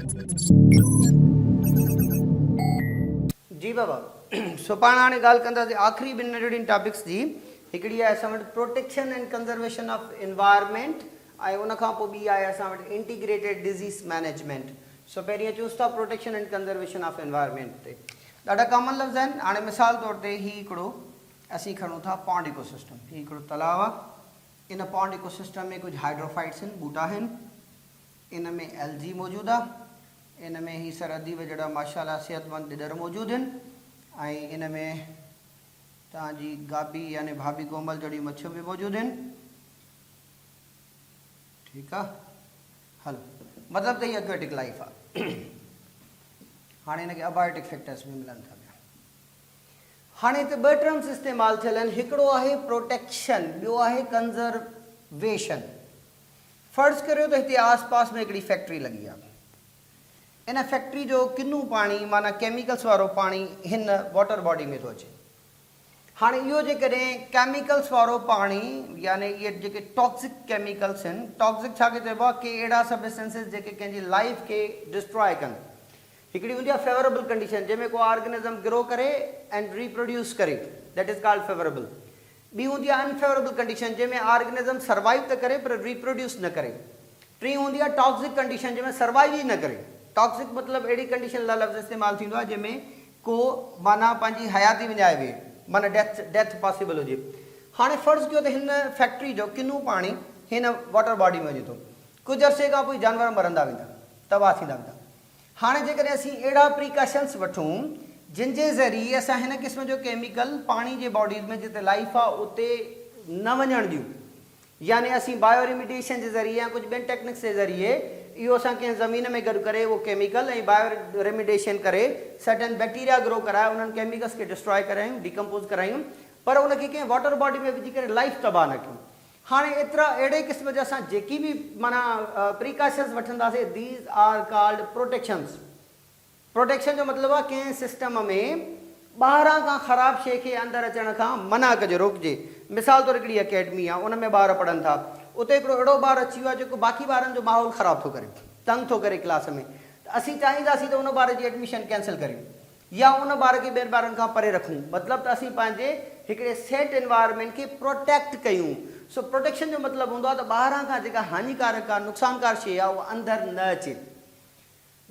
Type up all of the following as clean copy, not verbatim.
जी बाबा सो पाण हाणे ॻाल्हि कंदासीं आख़िरी ॿिनि नंढड़ियुनि टॉपिक्स जी। हिकिड़ी आहे असां वटि protection and conservation of environment ऐं उनखां पोइ ॿी आहे असां वटि इंटीग्रेटेड डिज़ीज़ मैनेजमेंट। सो पहिरीं अचूंसि था protection and conservation of environment ते। ॾाढा कॉमन लफ़्ज़ आहिनि। हाणे मिसाल तौर ते हीउ हिकिड़ो असीं खणूं था पॉन्ड इकोसिस्टम। हीउ हिकिड़ो तलाउ आहे। इन पॉन्ड इकोसिस्टम में कुझु हाइड्रोफाइट्स आहिनि, ॿूटा आहिनि, इन में एल्जी मौजूदु आहे, इन में ही सरहदी वजड़ा माशाल्लाह सेहतमंद ॾिॾर मौजूदु आहिनि ऐं इन में तव्हांजी गाबी यानी भाभी कोमल जहिड़ी मच्छियूं बि मौजूदु आहिनि। ठीकु आहे, हलो मतिलबु त हीअ एक्वेटिक लाइफ आहे। हाणे हिनखे अबायोटिक फैक्टर्स बि मिलनि था पिया। हाणे हिते ॿ टर्म्स इस्तेमालु थियल आहिनि। हिकिड़ो आहे प्रोटेक्शन, ॿियो आहे कंज़र्वेशन। फ़र्ज़ु करियो त हिते आस पास में हिकिड़ी फैक्ट्री लॻी आहे। इन फैक्ट्री जो किन्नू पाणी माना केमिकल्स वारो पाणी हिन वाटर बॉडी में थो अचे। हाणे इहो जेकॾहिं केमिकल्स वारो पाणी यानी इहे जेके टॉक्सिक केमिकल्स आहिनि, टॉक्सिक छा खे चइबो आहे, के अहिड़ा सबस्टेंसिस जेके कंहिंजी लाइफ खे डिस्ट्रॉय कनि। हिकिड़ी हूंदी आहे फेवरेबल कंडीशन जंहिंमें को ऑर्गेनिज़म ग्रो करे एंड रीप्रोड्यूस करे, दैट इज़ कॉल्ड फेवरेबल। ॿी हूंदी आहे अनफेवरेबल कंडीशन जंहिंमें ऑर्गेनिज़म सर्वाइव त करे पर रीप्रोड्यूस न करे। टी हूंदी आहे टॉक्सिक कंडीशन जंहिंमें सर्वाइव ई न करे। टॉक्सिक मतिलबु अहिड़ी कंडीशन लाइ लफ़्ज़ इस्तेमालु थींदो आहे जंहिंमें को माना पंहिंजी हयाती विञाए विए, माना डेथ पॉसिबल हुजे। हाणे फ़र्ज़ु कयो त हिन फैक्ट्री जो किन्नू पाणी हिन वाटर बॉडी में वञे थो। कुझु अरसे खां पोइ जानवर मरंदा वेंदा, तबाह थींदा वेंदा। हाणे जेकॾहिं असीं अहिड़ा प्रिकॉशन्स वठूं जिन जे ज़रिए असां हिन क़िस्म जो केमिकल पाणी जे बॉडीज़ में जिते लाइफ आहे उते न वञणु ॾियूं, यानी असीं बायो रेमिडिएशन जे ज़रिए या कुझु ॿियनि टेक्निक्स जे ज़रिए इहो असां कंहिं ज़मीन में गॾु करे उहो केमिकल ऐं बायो रेमिडिएशन करे सर्टन बैक्टीरिया ग्रो कराए उन्हनि केमिकल्स खे डिस्ट्रॉय करायूं, डिकम्पोज़ करायूं, पर उनखे कंहिं वाटर बॉडी में विझी करे लाइफ तबाह न कयूं। हाणे एतिरा अहिड़े क़िस्म जा असां जेकी बि माना प्रिकॉशन्स वठंदासीं, दीज आर कॉल्ड प्रोटेक्शन्स। प्रोटेक्शन जो मतिलबु आहे कंहिं सिस्टम में ॿाहिरां खां ख़राबु शइ खे अंदरि अचण खां मना कजे, रोकिजे। मिसाल तौरु हिकिड़ी अकेडमी आहे, उन में ॿार पढ़नि था, उते हिकिड़ो अहिड़ो ॿारु अची वियो आहे जेको बाक़ी ॿारनि जो माहौल ख़राबु थो करे, तंग थो करे क्लास में, त असीं चाहींदासीं त उन ॿार जी एडमिशन कैंसिल करियूं या उन ॿार खे ॿियनि ॿारनि खां परे रखूं। मतिलबु त असीं पंहिंजे हिकिड़े सेट एनवायरमेंट खे प्रोटेक्ट कयूं। सो प्रोटेक्शन जो मतिलबु हूंदो आहे त ॿाहिरां खां जेका हानिकारक आहे, नुक़सानकार शइ आहे, उहा अंदरि न अचे।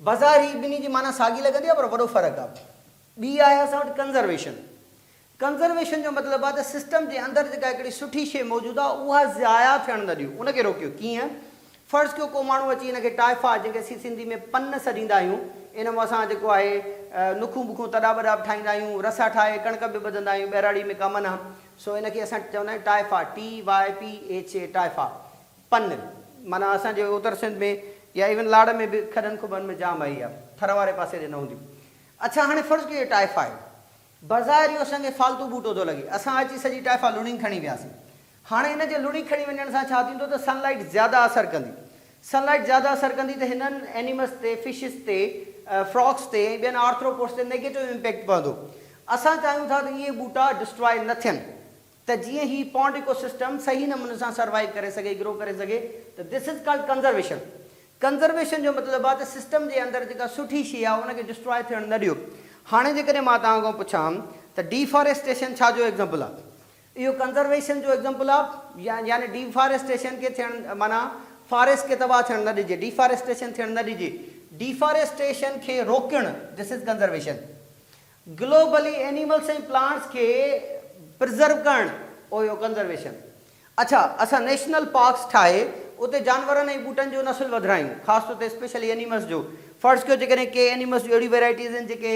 बाज़ारी ॿिन्ही जी माना साॻी लॻंदी आहे पर वॾो फ़र्क़ु आहे। ॿी आहे असां वटि कंज़र्वेशन। कंज़र्वेशन जो मतिलबु आहे त सिस्टम जे अंदरि जेका हिकिड़ी सुठी शइ मौजूदु आहे उहा ज़ाया थियणु न ॾियूं, उनखे रोकियो। कीअं? फ़र्ज़ु कयो को माण्हू अची हिनखे टाइफा, जंहिंखे असीं सिंधी में पन सॾींदा आहियूं, इन मां असां जेको आहे नुखूं बुखूं तॾा वॾा बि ठाहींदा आहियूं, रसा ठाहे कणिक बि ॿधंदा आहियूं, ॿहिराड़ी में कमन आहे। सो इनखे असां चवंदा आहियूं टाइफा, TYPHA, टाइफा, पन। माना असांजे उत्तर सिंध में या इवन लाड़ में बि खॾनि खुॿनि में जाम आई आहे, थर वारे पासे ॾे न हूंदी। अच्छा, हाणे फ़र्ज़ु कयो टाइफा आहे, बाज़ारि इहो असांखे फालतू बूटो थो लॻे, असां अची सॼी टाइफा लुणी खणी वियासीं। हाणे हिन जे लुणी खणी वञण सां छा थींदो त सनलाइट ज़्यादा असरु कंदी। सनलाइट ज़्यादा असरु कंदी त हिननि एनिमल्स ते, फिशिस ते, फ्रॉक्स ते, ॿियनि आर्थ्रोपोड्स ते नेगेटिव इम्पैक्ट पवंदो। असां चाहियूं था त इहे बूटा डिस्ट्रॉय न थियनि, त जीअं ही पॉन्ड इकोसिस्टम सही नमूने सां सर्वाइव करे सघे, ग्रो करे सघे, त this is called conservation. Conservation जो मतिलबु आहे त सिस्टम जे अंदरि जेका सुठी शइ आहे उनखे डिस्ट्रॉय थियणु न ॾियो। हाणे जेकॾहिं मां तव्हां खां पुछां त डिफॉरेस्टेशन छा जो एग्ज़ाम्पल आहे, इहो कंज़र्वेशन जो एग्ज़ाम्पल आहे। यानी डिफॉरेस्टेशन खे थियणु माना फॉरेस्ट खे तबाह थियणु न ॾिजे, डिफॉरेस्टेशन थियणु न ॾिजे, डिफॉरेस्टेशन खे रोकणु, this is conservation. Globally animals ऐं प्लांट्स खे प्रिज़र्व करणु, उहो कंज़र्वेशन। अच्छा, असां नेशनल पार्क्स ठाहे उते जानवरनि ऐं ॿूटनि जो नसुल वधायूं, ख़ासि तौर ते स्पेशली एनिमल्स जो। फ़र्ज़ु कयो जेकॾहिं के एनिमल्स जूं अहिड़ी वेराइटीज़ आहिनि जेके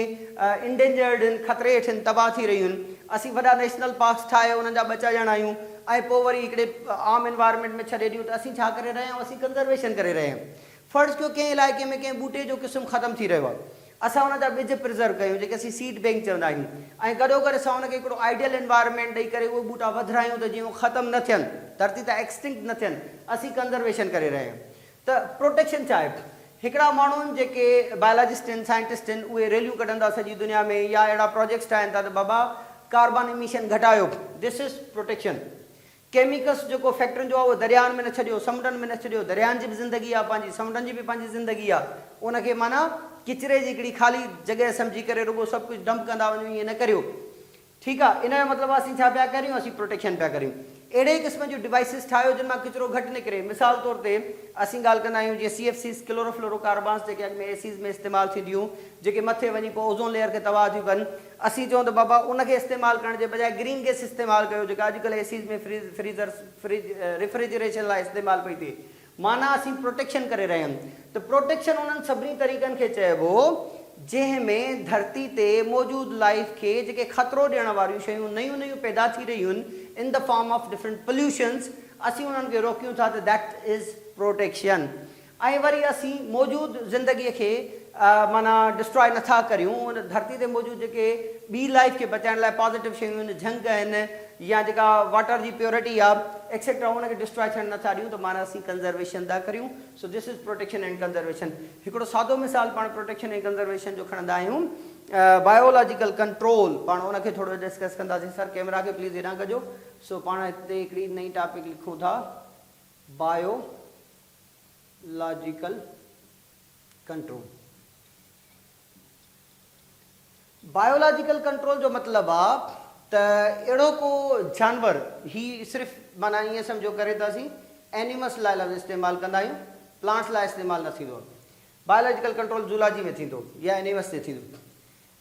इंडेंजर्ड आहिनि, ख़तरे हेठि आहिनि, तबाह थी रहियूं आहिनि, असीं वॾा नेशनल पार्क्स ठाहे उन्हनि जा ॿचा ॼणा आहियूं ऐं पोइ वरी हिकिड़े आम एनवायरमेंट में छॾे ॾियूं, त असीं छा करे रहिया आहियूं, असीं कंज़र्वेशन करे रहिया आहियूं। फ़र्ज़ु कयो कंहिं इलाइक़े में कंहिं ॿूटे जो क़िस्म ख़तमु थी रहियो आहे, असां हुन जा ॿिज प्रिज़र्व कयूं जेके असीं सीड बैंक चवंदा आहियूं, ऐं गॾोगॾु असां हुनखे हिकिड़ो आइडियल एनवायरमेंट ॾेई करे उहे ॿूटा वधायूं त जीअं उहे ख़तमु न थियनि, धरती तां एक्सटिंक्ट न थियनि, असीं कंज़र्वेशन करे रहिया आहियूं। त प्रोटेक्शन छा आहे? हिकिड़ा माण्हू आहिनि जेके बायोलॉजिस्ट आहिनि, साइंटिस्ट आहिनि, उहे रैलियूं कढंदा सॼी दुनिया में या अहिड़ा प्रोजेक्ट्स ठाहिनि था त बाबा कार्बन इमिशन घटायो, दिस इज़ प्रोटेक्शन। केमिकल्स जो फैक्ट्रियुनि जो आहे उहो दरियानि में न छॾियो, समुंडनि में न छॾियो, दरियानि जी बि ज़िंदगी आहे पंहिंजी, समुंडनि जी बि पंहिंजी ज़िंदगी आहे, उनखे माना किचिरे जी हिकिड़ी ख़ाली जॻह सम्झी करे रुॻो सभु कुझु डंप कंदा वञूं, ईअं न करियो। ठीकु आहे, इन जो मतिलबु असीं छा पिया करियूं, असीं प्रोटेक्शन पिया करियूं। अहिड़े क़िस्म जूं डिवाइसिस ठाहियो जिन मां किचिरो घटि निकिरे। मिसाल तौर ते असीं ॻाल्हि कंदा आहियूं जीअं CFCs क्लोरोफ्लोरोकार्बन्स जेके अॻु में एसीज़ में इस्तेमालु थींदियूं, जेके मथे वञी पोइ ओज़ोन लेयर खे तबाह थियूं कनि, असीं चऊं त बाबा उनखे इस्तेमालु करण जे बजाए ग्रीन गैस इस्तेमालु कयो, जेका अॼुकल्ह एसीज़ में रेफ्रिजरेशन लाइ इस्तेमालु पई थिए। माना असीं प्रोटेक्शन करे रहिया आहियूं। त प्रोटेक्शन उन्हनि सभिनी तरीक़नि खे चइबो जंहिंमें धरती ते मौजूदु लाइफ खे जेके ख़तरो ॾियण वारियूं शयूं नयूं नयूं पैदा थी रहियूं आहिनि in the form of different pollutions, असीं उन्हनि खे रोकियूं था, त दैट इज़ प्रोटेक्शन। ऐं वरी असीं मौजूदु ज़िंदगीअ खे माना डिस्ट्रॉय नथा करियूं, उन धरती ते मौजूदु जेके ॿी लाइफ खे बचाइण लाइ पॉज़िटिव शयूं आहिनि, झंग आहिनि या जेका वाटर जी प्योरिटी आहे एक्सेट्रा, उनखे डिस्ट्रॉय थियणु नथा ॾियूं, त माना असीं कंज़र्वेशन था करियूं। So this is protection and conservation. हिकिड़ो सादो मिसाल पाण प्रोटेक्शन ऐं कंज़र्वेशन जो खणंदा आहियूं, बायोलॉजिकल कंट्रोल, पाण उनखे थोरो डिस्कस कंदासीं। सर कैमरा खे प्लीज़ हेॾां कजो। सो पाण हिते हिकिड़ी नई टॉपिक लिखूं था, बायोलॉजिकल कंट्रोल। बायोलॉजिकल कंट्रोल जो मतिलबु आहे त अहिड़ो को जानवर, ही सिर्फ़ु माना ईअं सम्झो करे था असीं एनिमल्स लाइ लफ़्ज़ इस्तेमालु कंदा आहियूं, प्लांट्स लाइ इस्तेमालु न थींदो। बायोलॉजिकल कंट्रोल ज़ूलॉजी में थींदो या एनिमल्स ते थींदो।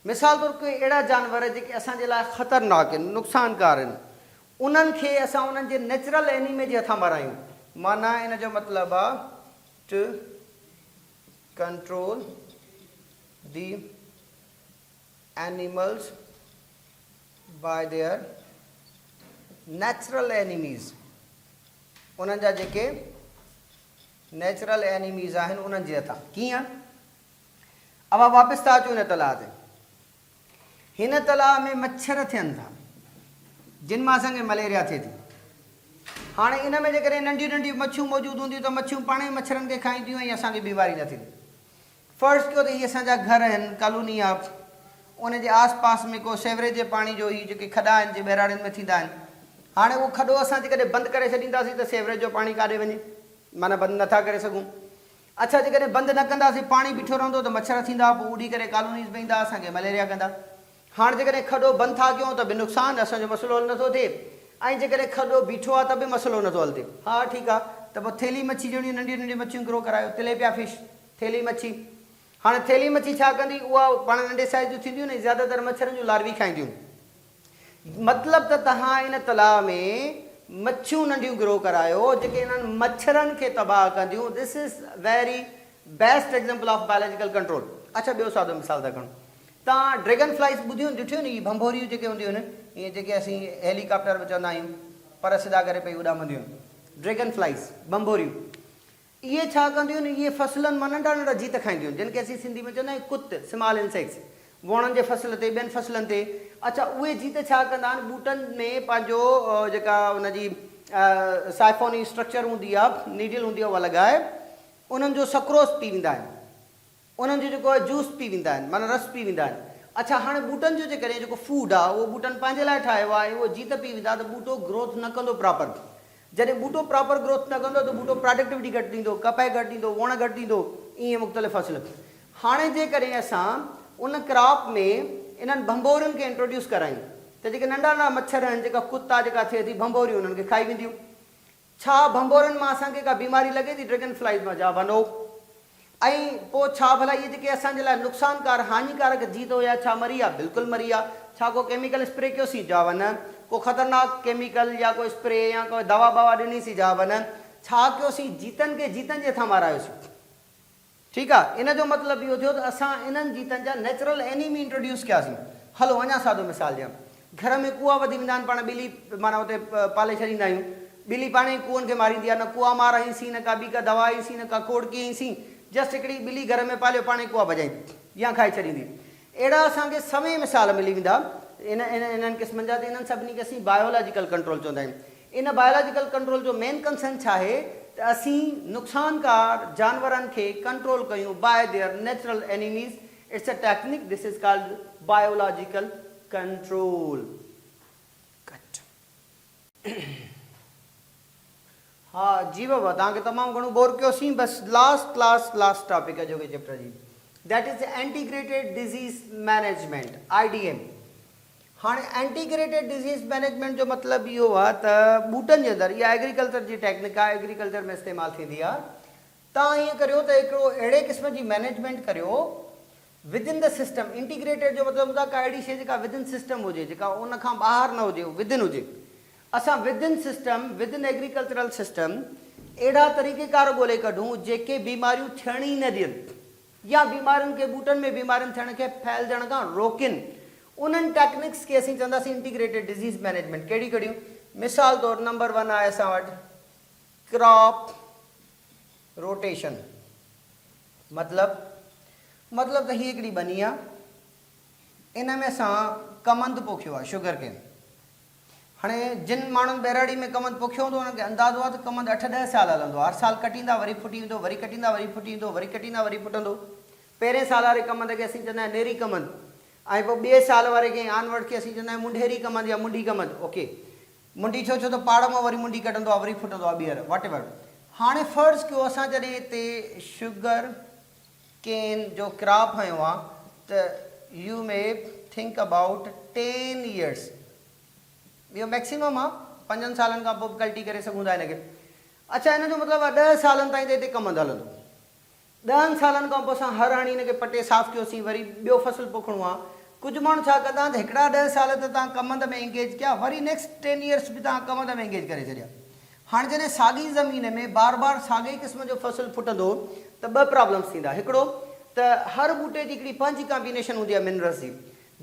मिसाल तौर ते अहिड़ा जानवर जेके असांजे लाइ ख़तरनाक आहिनि, नुक़सानकार आहिनि, उन्हनि खे असां उन्हनि जे नेचुरल एनिमे जे हथां मारायूं। माना इन जो मतिलबु आहे to control the animals by their natural enemies. उन्हनि जा जेके नेचुरल एनिमीज़ आहिनि उन्हनि जे हथां। कीअं? अब वापसि था अचूं हिन तलाउ ते। हिन तलाउ में मच्छर थियनि था जिन मां असांखे मलेरिया थिए थी। हाणे इन में जेकॾहिं नंढियूं नंढियूं मच्छियूं मौजूदु हूंदियूं त मच्छियूं पाण ई मच्छरनि खे खाईंदियूं ऐं असांखे बीमारी न थींदी। फ़र्ज़ कयो त इहे असांजा घर आहिनि, कॉलोनी आहे, उन जे आस पास में को सेवरेज जे पाणी जो ही जेके खॾा आहिनि जे बहिराड़ियुनि में थींदा आहिनि, हाणे उहो खॾो असां जेकॾहिं बंदि करे छॾींदासीं त सेवरेज जो पाणी काॾे वञे, माना बंदि नथा करे सघूं। अच्छा, जेकॾहिं बंदि न कंदासीं, पाणी बीठो रहंदो त मच्छर थींदा, पोइ उड़ी करे कॉलोनीज़ में ईंदा, असांखे मलेरिया कंदा। हाणे जेकॾहिं खॾो बंदि था कयूं त बि नुक़सानु, असांजो मसइलो हल नथो थिए, ऐं जेकॾहिं खॾो बीठो आहे त बि मसइलो नथो हल थिए। हा ठीकु आहे, त पोइ थेली मच्छी जहिड़ियूं नंढियूं नंढियूं मच्छियूं ग्रो करायो, तिलेपिया फिश, थेली मच्छी। हाणे थेली मच्छी छा कंदी, उहा पाण नंढे साइज़ जूं थींदियूं न, ज़्यादातर मच्छरनि जूं लार्वी खाईंदियूं। मतिलबु त तव्हां इन तलाउ में मच्छियूं नंढियूं ग्रो करायो जेके इन्हनि मच्छरनि खे तबाह कंदियूं। This is very best example of biological control. अच्छा, ॿियो सादो मिसाल था खणूं। तव्हां ड्रैगन फ्लाइज़ ॿुधियूं ॾिठियूं नी, भंभोरियूं जेके हूंदियूं आहिनि, ईअं जेके असीं हेलीकॉप्टर में चवंदा आहियूं, पर सिधा करे पई उॾामंदियूं आहिनि, ड्रैगन फ्लाइज़, भंभोरियूं। इहे छा कंदियूं आहिनि, इहे फसलनि मां नंढा नंढा जीत खाईंदियूं आहिनि, जिन खे असीं सिंधी में चवंदा आहियूं कुत, स्मॉल इंसेक्ट्स, वणनि जे फसल ते, ॿियनि फसलनि ते। अच्छा, उहे जीत छा कंदा आहिनि, ॿूटनि में पंहिंजो जेका हुनजी साइफोनी स्ट्रक्चर हूंदी आहे, नीडल हूंदी आहे, उहा लॻाए उन्हनि जो सक्रोस पी वेंदा आहिनि, उन्हनि जो जेको आहे जूस पी वेंदा आहिनि, माना रस पी वेंदा आहिनि। अच्छा, हाणे ॿूटनि जो जेकॾहिं जेको फूड आहे उहो ॿूटनि पंहिंजे लाइ ठाहियो आहे, उहो जीत पी वेंदा त ॿूटो ग्रोथ न कंदो प्रॉपर। जॾहिं ॿूटो प्रॉपर ग्रोथ न कंदो त ॿूटो प्रोडक्टिविटी घटि ॾींदो, कपहि घटि ॾींदो, वण घटि ॾींदो, ईअं मुख़्तलिफ़ फसल। हाणे जेकॾहिं असां उन क्रॉप में इन्हनि भंभोरियुनि खे इंट्रोड्यूस करायूं त जेके नंढा नंढा मच्छर आहिनि, जेका कुता जेका थिए थी, भंभोरियूं उन्हनि खे खाई वेंदियूं। छा भंभोरनि मां असांखे का बीमारी लॻे थी? ड्रैगन फ्लाइज़ मां जा वञो। ऐं पोइ छा भला इहे जेके असांजे लाइ नुक़सानकार हानिकारक जीत हुया, छा मरी आहे? बिल्कुलु मरी आहे। छा को केमिकल स्प्रे कयोसीं? जा वञ। को ख़तरनाक केमिकल या कोई स्प्रे या कोई दवा बवा ॾिनीसीं? जा वञ। छा कयोसीं? जीतनि खे जीतनि जे हथां मारायोसीं। ठीकु आहे, इन जो मतिलबु इहो थियो त असां इन्हनि जीतनि जा नेचुरल एनिमी इंट्रोड्यूस कयासीं। हलो अञा सादो मिसाल ॾियां। घर में कुआ वधी वेंदा आहिनि, पाण ॿिली माना हुते पाले छॾींदा आहियूं, ॿिली पाण ई कुअनि खे मारींदी आहे, न कुआ मार हईंसीं, न का ॿी का दवा हईंसीं, न का कोड़की हईंसीं, जस्ट हिकिड़ी ॿिली घर में पालियो, पाण ई कुआ भॼाईंदी या खाई छॾींदी। अहिड़ा असांखे समय मिसाल मिली वेंदा इन्हनि क़िस्मनि जा। त इन्हनि सभिनी खे असीं बायोलॉजिकल कंट्रोल चवंदा आहियूं। इन बायोलॉजिकल कंट्रोल जो मेन कंसर्न छा आहे त असीं नुक़सानकार जानवरनि खे कंट्रोल कयूं by their natural enemies. It's a technique, this is called biological control. हाँ जी बाबा तव्हांखे तमामु घणो बोर कयोसीं बस लास्ट टॉपिक जो के चैप्टर जी that is integrated disease management IDM। हाँ इंटीग्रेटेड डिज़ीज़ मैनेजमेंट जो मतलब इहो आहे त बूटनि जे अंदरि इहा एग्रीकल्चर जी टेक्निक आहे एग्रीकल्चर में इस्तेमालु थींदी आहे। तव्हां हीअं करियो त हिकिड़ो अहिड़े क़िस्म जी मैनेजमेंट करियो विदिन द सिस्टम। इंटीग्रेटेड जो मतिलबु हूंदो आहे का अहिड़ी शइ जेका विदिन सिस्टम हुजे जेका उन खां ॿाहिरि न हुजे विदिन हुजे। असां within system within agricultural system अहिड़ा तरीक़ेकार ॻोल्हे कढूं जेके बीमारियूं थियण ई न ॾियनि या बीमारियुनि खे बूटनि में बीमारियुनि थियण खे फैलजण खां रोकिनि। उन्हनि टेक्निक्स खे असीं चवंदासीं इंटीग्रेटेड डिज़ीज़ मैनेजमेंट। कहिड़ी कहिड़ियूं? मिसाल तौरु नंबर 1 आहे असां वटि क्रॉप रोटेशन। मतिलबु त हीअ हिकिड़ी बनी आहे इन में असां कमंद पोखियो आहे शुगर केन। हाणे जिन माण्हुनि बैराड़ी में कमंद पोखियो हूंदो उन्हनि खे अंदाज़ो आहे त कमंद 8-10 साल हलंदो आहे। हर साल कटींदा वरी फुटी ईंदो वरी कटींदा वरी फुटी ईंदो वरी कटींदा वरी फुटंदो। पहिरें साल वारे कमंद खे असीं चवंदा आहियूं नेरी कमंद ऐं पोइ ॿिए साल वारे खे आनवर्ड खे असीं चवंदा आहियूं मुंडेरी कमंद या मुंडी कमंद। ओके मुंडी छो त पाड़ मां वरी मुंडी कढंदो आहे वरी फुटंदो आहे ॿीहर वॉट एवर। हाणे फ़र्ज़ु कयो असां जॾहिं हिते शुगर केन जो क्रॉप हयो आहे त you may think about 10 years। इहो मैक्सिमम आहे 5 सालनि खां पोइ कल्टी करे सघूं था हिनखे। अच्छा हिन जो मतिलबु आहे 10 सालनि ताईं त हिते कमंद हलंदो। 10 सालनि खां पोइ असां हर हणी हिनखे पटे साफ़ु कयोसीं वरी ॿियो फसल पोखणो आहे। कुझु माण्हू छा कंदा त हिकिड़ा 10 साल त तव्हां कमंद में एंगेज कया वरी नेक्स्ट 10 years बि तव्हां कमंद में एंगेज करे छॾिया। हाणे जॾहिं साॻी ज़मीन में बार बार साॻे क़िस्म जो फसल फुटंदो त 2 प्रॉब्लम्स थींदा। हिकिड़ो त हर बूटे जी हिकिड़ी पंहिंजी कॉम्बिनेशन हूंदी आहे मिनरल्स जी।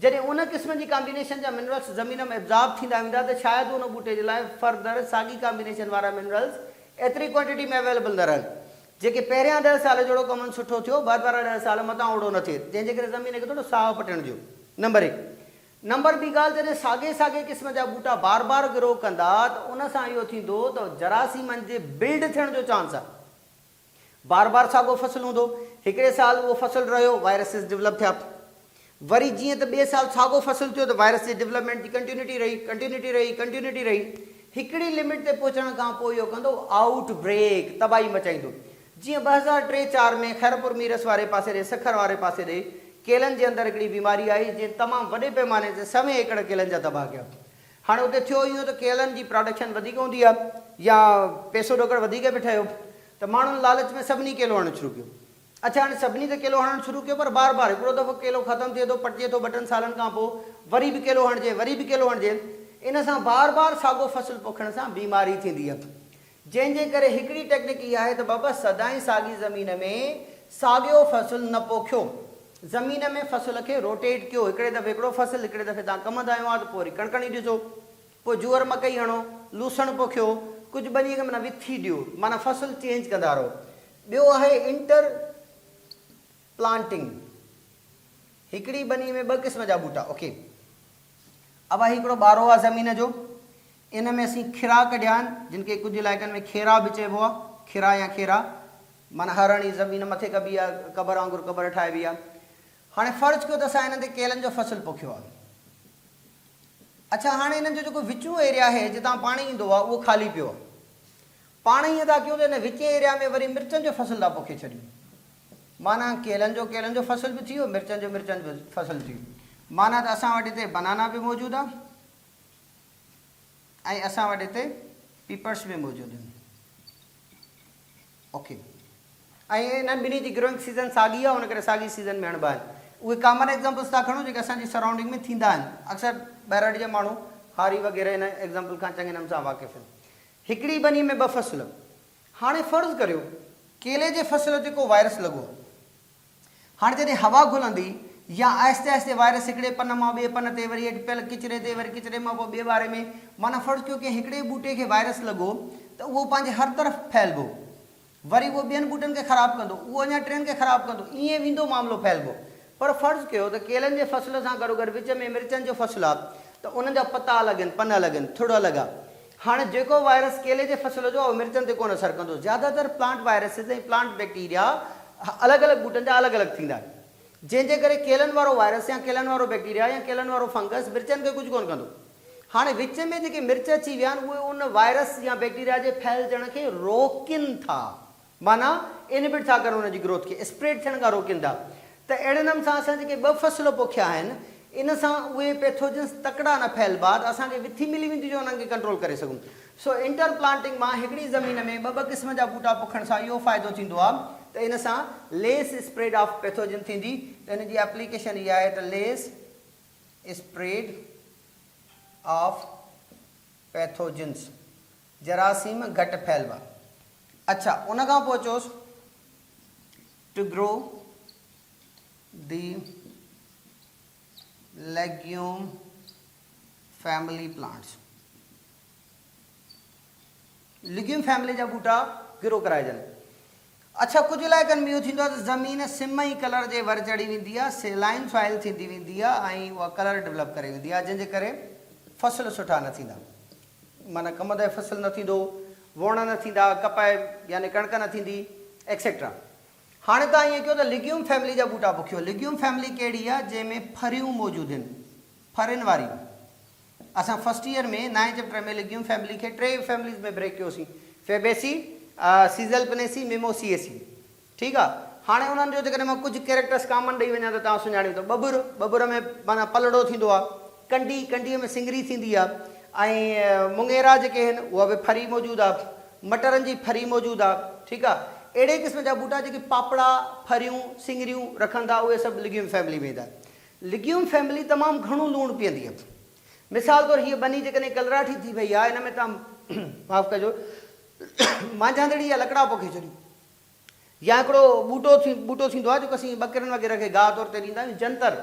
जॾहिं उन क़िस्म जी कॉम्बिनेशन जा मिनरल्स ज़मीन में एब्ज़ॉर्ब थींदा वेंदा त शायदि उन बूटे जे लाइ फर्दर साॻी कॉम्बिनेशन वारा मिनरल्स एतिरी क्वांटिटी में अवेलेबल न रहनि। जेके पहिरियां 10 साल जहिड़ो कमु सुठो थियो बाद वारा 10 साल मथां ओड़ो न थिए जंहिंजे करे ज़मीन खे थोरो साहु पटण जो। नंबर 1। नंबर ॿी ॻाल्हि जॾहिं साॻे क़िस्म जा बूटा बार बार ग्रो कंदा त उन सां इहो थींदो त जरासीमनि जे बिल्ड थियण जो चांस आहे। बार बार साॻियो फसल हूंदो हिकिड़े साल उहो फसल रहियो वायरसिस डेवलप थिया वरी जीअं त ॿिए साल साॻियो फसल थियो त वायरस जी डेवलपमेंट जी कंटिन्यूटी रही हिकिड़ी लिमिट ते पहुचण खां पोइ इहो कंदो आउट ब्रेक तबाही मचाईंदो। जीअं 2003-04 में खैरपुर मीरस वारे पासे ॾे सखर वारे पासे ॾे केलनि जे अंदरि हिकिड़ी बीमारी आई जंहिं तमामु वॾे पैमाने ते 100 एकड़ केलनि जा तबाह कया। हाणे उते थियो इहो त केलनि जी प्रोडक्शन वधीक हूंदी आहे या पैसो ॾोकड़ वधीक बि ठहियो त माण्हुनि लालच में सभिनी केलो हणणु शुरू कयो। अच्छा हाणे सभिनी त केलो हणणु शुरू कयो पर बार बार हिकिड़ो दफ़ो केलो ख़तमु थिए थो पटिजे थो 2-3 सालनि खां पोइ वरी बि केलो हणिजे वरी बि केलो हणिजे। इन सां बार बार साॻियो फसल पोखण सां बीमारी थींदी आहे। जंहिंजे करे हिकिड़ी टेक्निक इहा आहे त बाबा सदाईं साॻी ज़मीन में साॻियो फसल न पोखियो। ज़मीन में फसल खे रोटेट कयो। हिकिड़े दफ़े हिकिड़ो फसल हिकिड़े दफ़े तव्हां कमंद आयो आहे त पोइ वरी कणकणी ॾिसो पोइ जूअर मकई हणो लूसण पोखियो कुझु बनी खे माना विथी ॾियो माना फसल चेंज कंदा रहो। ॿियो आहे इंटर प्लांटिंग। हिकिड़ी बनी में 2 क़िस्म जा बूटा। ओके अब आहे हिकिड़ो ॿारो आहे ज़मीन जो इन में असीं खीरा कढिया आहिनि जिन खे कुझु इलाइक़नि में खेरा बि चइबो आहे। खीरा या खेरा माना हर हणी ज़मीन मथे कबी आहे क़बर वांगुरु क़बर ठाहिबी आहे। हाणे फ़र्ज़ु कयो त असां हिन ते केलनि जो फसल पोखियो आहे। अच्छा हाणे हिननि जो जेको विचूं एरिया आहे जितां पाणी ईंदो आहे उहो ख़ाली पियो आहे। पाण ईअं था कयूं त हिन विच एरिया में वरी मिर्चनि जो फसल था पोखे छॾियूं माना केलनि जो फसल बि थी वियो मिर्चनि जो फसल थी वियो। माना त असां वटि हिते बनाना बि मौजूदु आहे ऐं असां वटि हिते पीपर्स बि मौजूदु आहिनि। ओके ऐं हिननि ॿिन्ही जी ग्रोइंग सीज़न साॻी आहे हुन करे साॻी सीज़न में हणिबा आहिनि। उहे कॉमन एग्ज़ाम्पल्स था खणो जेके असांजी सराउंडिंग में थींदा आहिनि। अक्सर ॿाहिरां जा माण्हू हारी वग़ैरह हिन एग्ज़ाम्पल खां चङे नमूने सां वाक़िफ़ आहिनि। हिकिड़ी बनी में 2 फसल। हाणे फ़र्ज़ु करियो केले जे फसल जेको वायरस लॻो हाणे जॾहिं हवा घुलंदी या आहिस्ते आहिस्ते वायरस हिकिड़े पन मां ॿिए पन ते वरी हेठि पियल किचिरे ते वरी किचिरे मां पोइ ॿिए वारे में माना फ़र्ज़ु कयो की हिकिड़े बूटे खे वायरस लॻो त उहो पंहिंजे हर तरफ़ फैलिबो वरी उहो ॿियनि बूटनि खे ख़राबु कंदो उहो अञा 3 खे ख़राबु कंदो ईअं वेंदो मामिलो फैलिबो। पर फ़र्ज़ु कयो त केलनि जे फसल सां गॾोगॾु विच में मिर्चनि जो फसल आहे त उन्हनि जा पता अलॻि आहिनि पन अलॻि आहिनि थोरो अलॻि आहे। हाणे जेको वायरस केले जे फसल जो आहे उहो मिर्चनि ते कोन असरु कंदो। ज़्यादातर प्लांट वायरसिस ऐं प्लांट बैक्टीरिया अलॻि अलॻि बूटनि जा अलॻि अलॻि थींदा आहिनि जंहिंजे करे केलनि वारो वायरस या केलनि वारो बैक्टीरिया या केलनि वारो फंगस मिर्चनि खे कुझु कोन कंदो। हाँ विच में जेके मिर्च अची विया आहिनि उहे उन वायरस या बैक्टीरिया जे फैलजण खे रोकिन था, माना इनहिबिट था कनि उनजी ग्रोथ खे, स्प्रेड थियण खां रोकिन था। त अहिड़े नमूने सां असां जेके 2 फसल पोखिया आहिनि इन सां उहे पैथोजन्स तकड़ा न फैलबा त असांखे विथी मिली वेंदी जो उन्हनि खे कंट्रोल करे सघूं। सो इंटर प्लांटिंग मां हिकिड़ी ज़मीन में 2 क़िस्म जा बूटा पोखण सां इहो फ़ाइदो थींदो आहे त इन सां लेस स्प्रेड ऑफ पैथोजन थींदी। त इन जी एप्लीकेशन इहा आहे त लेस स्प्रेड ऑफ पैथोजन्स, जरासीम घटि फैलबा। अच्छा उन खां पोइ चयोसि टू ग्रो दी legume family plants, legume family जा बूटा ग्रो कराइजनि। अच्छा कुछ इलाइक़नि में इहो थींदो आहे त ज़मीन सिमई कलर जे वर चढ़ी वेंदी आहे, सेलाइन सॉइल थींदी वेंदी आहे ऐं उहा कलर डेवलप करे वेंदी आहे, जंहिंजे करे फसल सुठा न थींदा, माना कमदे फसल न थींदो, वण न थींदा, कपाए यानी कणक न थींदी एक्सेट्रा। हाणे तव्हां ईअं कयो त लिग्यूम फैमिली जा बूटा पोखियो। लिग्यूम फैमिली कहिड़ी आहे जंहिंमें फरियूं मौजूदु आहिनि, फरियुनि वारी। असां फर्स्ट ईयर में 9 चैप्टर में लिग्यूम फैमिली खे 3 फैमिलीज़ में ब्रेक कयोसीं, फेबेसी, सीज़लपिनेसी, मिमोसिएसी, ठीकु आहे। हाणे उन्हनि जो जेकॾहिं मां कुझु कैरेक्टर्स कॉमन ॾेई वञा त तव्हां सुञाणियो त बबुर में माना पलड़ो थींदो आहे, कंडीअ में सिंगरी थींदी आहे, ऐं मुंगेरा जेके आहिनि उहा बि फरी मौजूदु आहे, मटरनि जी फरी मौजूदु आहे, ठीकु आहे। अहिड़े क़िस्म जा बूटा जेके पापड़ा, फरियूं, सिंगरियूं रखनि था उहे सभु लिग्यूम फैमिली में ईंदा। लिग्यूम फैमिली तमामु घणो लूणु पीअंदी आहे। मिसाल तौरु हीअ बनी जेकॾहिं कलराठी थी वई आहे, हिन में तव्हां माफ़ु कजो मांझांदड़ी या लकड़ा पोखे छॾियूं, या हिकिड़ो बूटो थींदो आहे जेको असीं ॿकरियुनि वग़ैरह खे गाह तौर ते ॾींदा आहियूं, जंतर,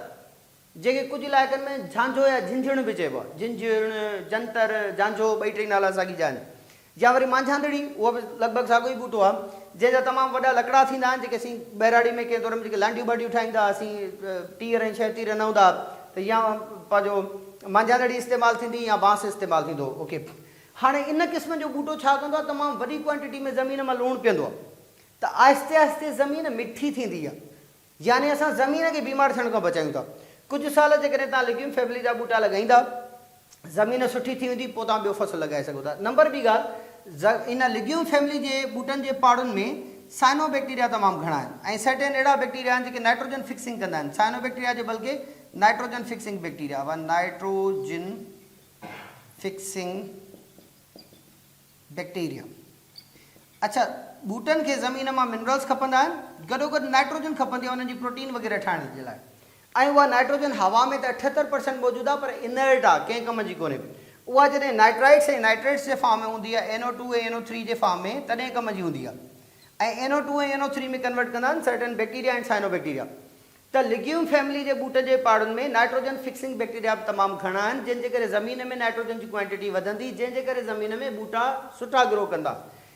जेके कुझु इलाइक़नि में झांझो या झिंझिण बि चइबो आहे, झिंझिण, जंतर, झांझो 2-3 नाला साॻी जा आहिनि। या वरी मांझांदड़ी उहो बि लॻभॻि साॻियो ई बूटो आहे, जंहिंजा तमामु वॾा लकड़ा थींदा आहिनि, जेके असीं बहिराड़ी में कंहिं तौर में जेके लांडियूं बांडियूं ठाहींदा असीं टीर ऐं 6 तीर न हूंदा त या पंहिंजो मांझांदड़ी इस्तेमालु थींदी या बांस इस्तेमालु थींदो। ओके, हाणे इन क़िस्म जो बूटो छा कंदो आहे, तमामु वॾी क्वांटिटी में ज़मीन मां लूणु पीअंदो आहे, त आहिस्ते आहिस्ते ज़मीन मिठी थींदी आहे, यानी असां ज़मीन खे बीमार थियण खां बचायूं था। कुझु साल जेकॾहिं तव्हां लिग्यूम फैमिली जा बूटा लॻाईंदा, ज़मीन सुठी थी वेंदी, पोइ तव्हां ॿियो फसल लॻाए सघो था। नंबर ॿी ॻाल्हि, इन लिग्यूम फैमिली जे बूटनि जे पाड़ुनि में साइनोबैक्टीरिया तमामु घणा आहिनि, ऐं सर्टेन अहिड़ा बैक्टीरिया आहिनि जेके नाइट्रोजन फिक्सिंग कंदा आहिनि। साइनोबैक्टीरिया जे बल्कि nitrogen fixing bacteria, nitrogen fixing bacteria. अच्छा, बूटनि खे ज़मीन मां मिनरल्स खपंदा आहिनि, गॾोगॾु नाइट्रोजन खपंदी आहे उन्हनि जी प्रोटीन वग़ैरह ठाहिण जे लाइ, ऐं उहा नाइट्रोजन हवा में त 78% मौजूदु आहे, पर इनर्ट आहे, कंहिं कम जी कोन्हे। उहा जॾहिं नाइट्राइट्स ऐं नाइट्रेट्स जे फॉर्म में हूंदी आहे, NO2 ऐं NO3 जे फॉर्म में, तॾहिं कम जी हूंदी आहे, ऐं NO2 ऐं NO3 में कन्वर्ट कंदा आहिनि सर्टेन बैक्टीरिया एंड साइनोबैक्टीरिया। त लिग्यूम फैमिली जे बूटनि जे पाड़ुनि में नाइट्रोजन फिक्सिंग बैक्टीरिया बि तमामु घणा आहिनि, जंहिंजे करे ज़मीन में नाइट्रोजन जी क्वांटिटी वधंदी, जंहिंजे करे ज़मीन में बूटा सुठा ग्रो कंदा।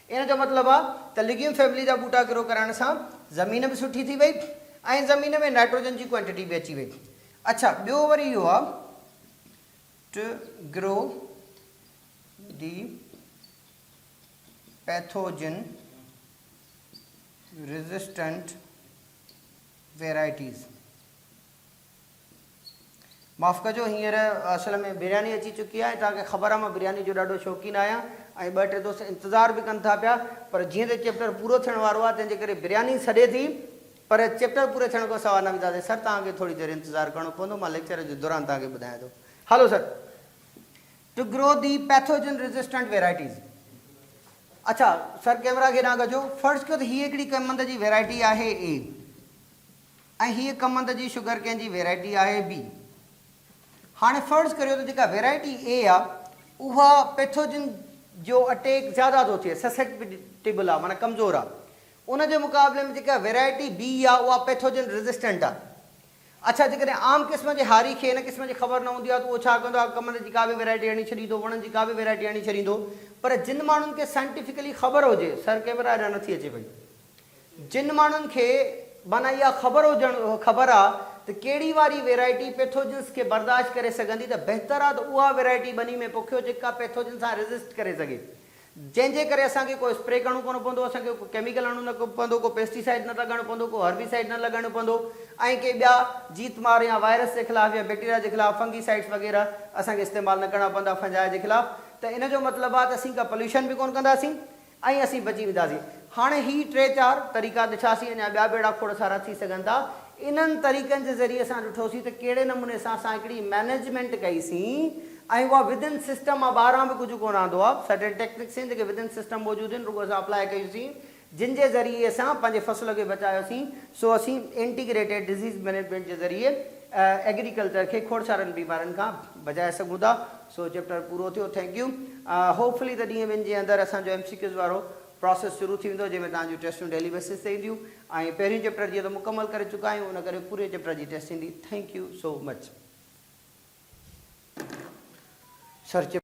इन जो मतिलबु आहे त लिग्यूम फैमिली जा बूटा ग्रो कराइण सां ज़मीन बि सुठी थी वई ऐं ज़मीन में नाइट्रोजन जी क्वांटिटी बि अची वई। अच्छा, ॿियो वरी इहो आहे टू ग्रो दी पैथोजन रेजिस्टेंट वेराइटीज़। माफ़ु कजो, हींअर असल में बिरयानी अची चुकी आहे, तव्हांखे ख़बर आहे मां बिरयानी जो ॾाढो शौक़ीन आहियां ऐं 2-3 दोस्त इंतज़ारु बि कनि था पिया, पर जीअं त चैप्टर पूरो थियण वारो आहे तंहिंजे करे बिरयानी सॾे थी, पर चैप्टर पूरे थियण खां सवाइ न वेंदासीं। सर तव्हांखे थोरी देरि इंतज़ारु करिणो पवंदो, मां लेक्चर जे दौरान तव्हांखे ॿुधायां थो। हलो सर, टू ग्रो दी पैथोजन रेजिस्टेंट वेराइटीज़। अच्छा सर, कैमरा खे न कजो। फर्ज़ कयो त हीअ हिकिड़ी कमंद जी वेराइटी आहे A, ऐं हीअ कमंद जी शुगर केन जी वेराइटी आहे B। हाणे फ़र्ज़ करियो त जेका वेराइटी A आहे उहा पैथोजन जो अटैक ज़्यादा थो थिए, ससेप्टेबल आहे, माना कमज़ोर आहे। उन जे मुक़ाबले में जेका वेराइटी B आहे उहा पैथोजन रेजिस्टेंट आहे। अच्छा, जेकॾहिं आम क़िस्म जे हारी खे हिन क़िस्म जी ख़बर न हूंदी आहे त उहो छा कंदो आहे, कमंद जी का बि वेराइटी हणी छॾींदो, वणनि जी का बि वेराइटी हणी छॾींदो। पर जिन माण्हुनि खे साइंटिफिकली ख़बर हुजे, सर कैमरा अञा नथी अचे पई, जिन माण्हुनि खे माना इहा ख़बर आहे त कहिड़ी वारी वेराइटी पैथोजन्स खे बर्दाश्त करे सघंदी, त बहितर आहे त उहा वेराइटी बनी में पोखियो जेका पैथोजन सां रेज़िस्ट करे सघे। जंहिंजे करे असांखे कोई स्प्रे करणो कोन पवंदो, असांखे को केमिकल हणणो न पवंदो, को पेस्टिसाइड न लॻाइणो पवंदो, को हर्बिसाइड न लॻाइणो पवंदो, ऐं के ॿिया जीतमार या वायरस जे ख़िलाफ़ु या बैक्टीरिया जे ख़िलाफ़ु फंगीसाइड्स वग़ैरह असांखे इस्तेमालु न करणा पवंदा फंजाई जे ख़िलाफ़ु। त इन जो मतिलबु आहे त असीं का पॉल्यूशन बि कोन कंदासीं ऐं असीं बची वेंदासीं। हाणे ही 3-4 तरीक़ा ॾिठासीं, अञा ॿिया बेड़ा खोड़ सारा थी सघनि था। इन्हनि तरीक़नि जे ज़रिए असां ॾिठोसीं त कहिड़े नमूने सां असां हिकिड़ी मैनेजमेंट कईसीं ऐं उहा विदिन सिस्टम मां ॿाहिरां बि कुझु कोन आंदो आहे। सर्टेन टेक्निक्स आहिनि जेके विदिन सिस्टम मौजूदु आहिनि, रुॻो असां अप्लाई कयूंसीं, जिन जे ज़रिए असां पंहिंजे फसल खे बचायोसीं। सो असीं इंटीग्रेटेड डिज़ीज़ मैनेजमेंट जे ज़रिए एग्रीकल्चर खे खोड़ सारनि बीमारियुनि खां बचाए सघूं था। सो चैप्टर पूरो थियो। Thank U. होपफुली त ॾींहं ॿिनि जे अंदरि असांजो MCQs वारो प्रोसेस शुरू थी वेंदो, जंहिंमें तव्हांजूं टेस्टूं डेली बेसिस ते ईंदियूं ऐं पहिरीं चैप्टर जीअं त मुकमल करे चुका आहियूं, उन करे पूरे चैप्टर जी टेस्ट ईंदी। Thank you so much sir.